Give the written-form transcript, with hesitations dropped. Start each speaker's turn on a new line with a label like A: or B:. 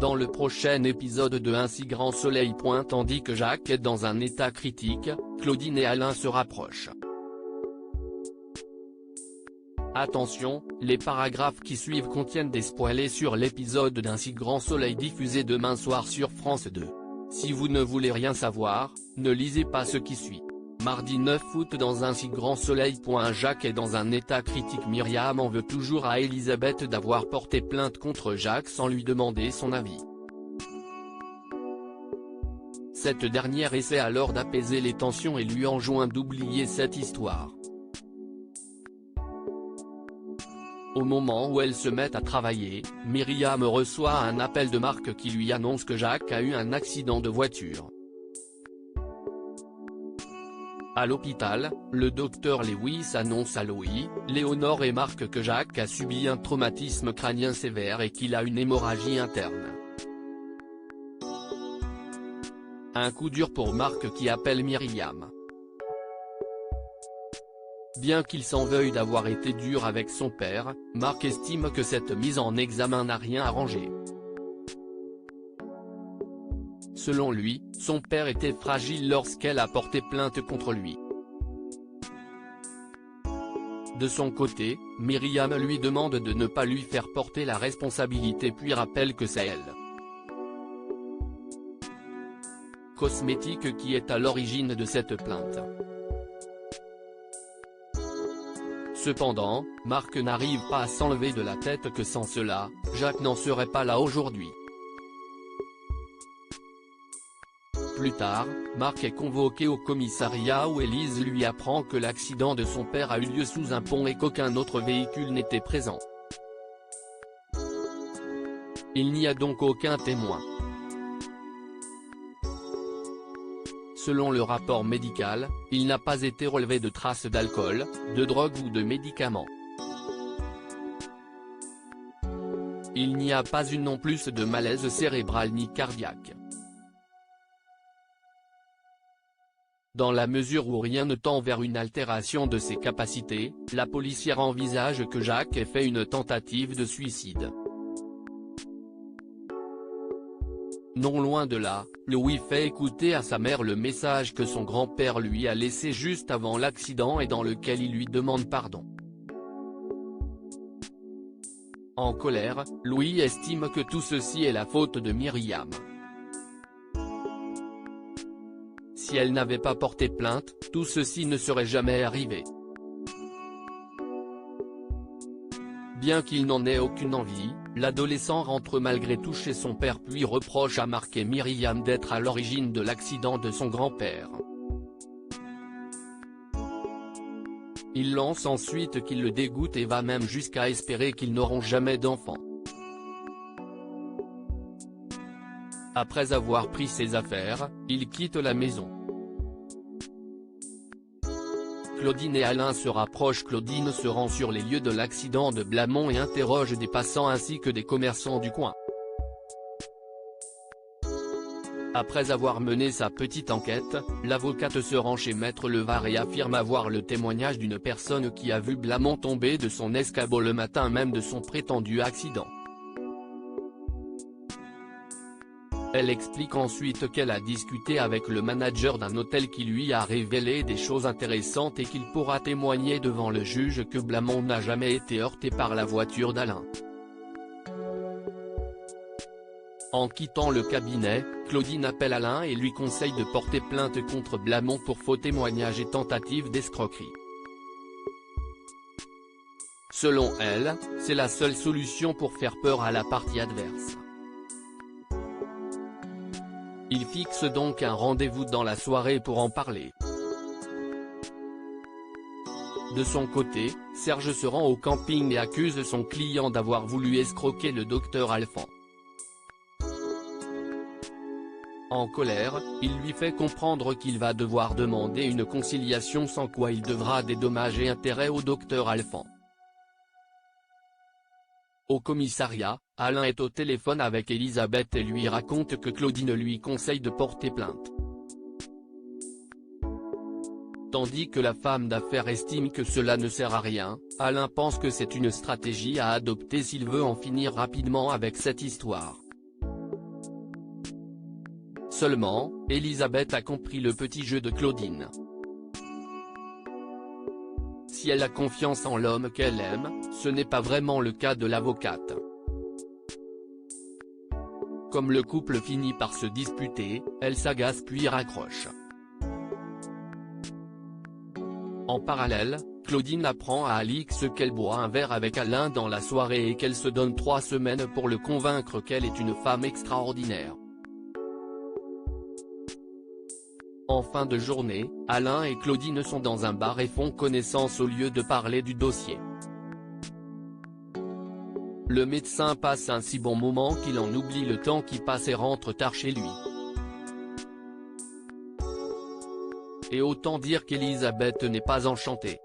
A: dans le prochain épisode de Un si grand soleil. Tandis que Jacques est dans un état critique, Claudine et Alain se rapprochent. Attention, les paragraphes qui suivent contiennent des spoilers sur l'épisode d'Un si grand soleil diffusé demain soir sur France 2. Si vous ne voulez rien savoir, ne lisez pas ce qui suit. Mardi 9 août dans Un si grand soleil. Jacques est dans un état critique. Myriam en veut toujours à Elisabeth d'avoir porté plainte contre Jacques sans lui demander son avis. Cette dernière essaie alors d'apaiser les tensions et lui enjoint d'oublier cette histoire. Au moment où elle se met à travailler, Myriam reçoit un appel de Marc qui lui annonce que Jacques a eu un accident de voiture. À l'hôpital, le docteur Lewis annonce à Louis, Léonore et Marc que Jacques a subi un traumatisme crânien sévère et qu'il a une hémorragie interne. Un coup dur pour Marc qui appelle Myriam. Bien qu'il s'en veuille d'avoir été dur avec son père, Marc estime que cette mise en examen n'a rien arrangé. Selon lui, son père était fragile lorsqu'elle a porté plainte contre lui. De son côté, Myriam lui demande de ne pas lui faire porter la responsabilité puis rappelle que c'est elle. Cosmétique qui est à l'origine de cette plainte. Cependant, Marc n'arrive pas à s'enlever de la tête que sans cela, Jacques n'en serait pas là aujourd'hui. Plus tard, Marc est convoqué au commissariat où Élise lui apprend que l'accident de son père a eu lieu sous un pont et qu'aucun autre véhicule n'était présent. Il n'y a donc aucun témoin. Selon le rapport médical, il n'a pas été relevé de traces d'alcool, de drogue ou de médicaments. Il n'y a pas eu non plus de malaise cérébral ni cardiaque. Dans la mesure où rien ne tend vers une altération de ses capacités, la policière envisage que Jacques ait fait une tentative de suicide. Non loin de là, Louis fait écouter à sa mère le message que son grand-père lui a laissé juste avant l'accident et dans lequel il lui demande pardon. En colère, Louis estime que tout ceci est la faute de Myriam. Si elle n'avait pas porté plainte, tout ceci ne serait jamais arrivé. Bien qu'il n'en ait aucune envie, l'adolescent rentre malgré tout chez son père puis reproche à Marc et Myriam d'être à l'origine de l'accident de son grand-père. Il lance ensuite qu'il le dégoûte et va même jusqu'à espérer qu'ils n'auront jamais d'enfants. Après avoir pris ses affaires, il quitte la maison. Claudine et Alain se rapprochent. Claudine se rend sur les lieux de l'accident de Blamont et interroge des passants ainsi que des commerçants du coin. Après avoir mené sa petite enquête, l'avocate se rend chez Maître Levar et affirme avoir le témoignage d'une personne qui a vu Blamont tomber de son escabeau le matin même de son prétendu accident. Elle explique ensuite qu'elle a discuté avec le manager d'un hôtel qui lui a révélé des choses intéressantes et qu'il pourra témoigner devant le juge que Blamont n'a jamais été heurté par la voiture d'Alain. En quittant le cabinet, Claudine appelle Alain et lui conseille de porter plainte contre Blamont pour faux témoignages et tentative d'escroquerie. Selon elle, c'est la seule solution pour faire peur à la partie adverse. Il fixe donc un rendez-vous dans la soirée pour en parler. De son côté, Serge se rend au camping et accuse son client d'avoir voulu escroquer le docteur Alphand. En colère, il lui fait comprendre qu'il va devoir demander une conciliation sans quoi il devra des dommages et intérêts au docteur Alphand. Au commissariat, Alain est au téléphone avec Elisabeth et lui raconte que Claudine lui conseille de porter plainte. Tandis que la femme d'affaires estime que cela ne sert à rien, Alain pense que c'est une stratégie à adopter s'il veut en finir rapidement avec cette histoire. Seulement, Elisabeth a compris le petit jeu de Claudine. Si elle a confiance en l'homme qu'elle aime, ce n'est pas vraiment le cas de l'avocate. Comme le couple finit par se disputer, elle s'agace puis raccroche. En parallèle, Claudine apprend à Alix qu'elle boit un verre avec Alain dans la soirée et qu'elle se donne 3 semaines pour le convaincre qu'elle est une femme extraordinaire. En fin de journée, Alain et Claudine sont dans un bar et font connaissance au lieu de parler du dossier. Le médecin passe un si bon moment qu'il en oublie le temps qui passe et rentre tard chez lui. Et autant dire qu'Elisabeth n'est pas enchantée.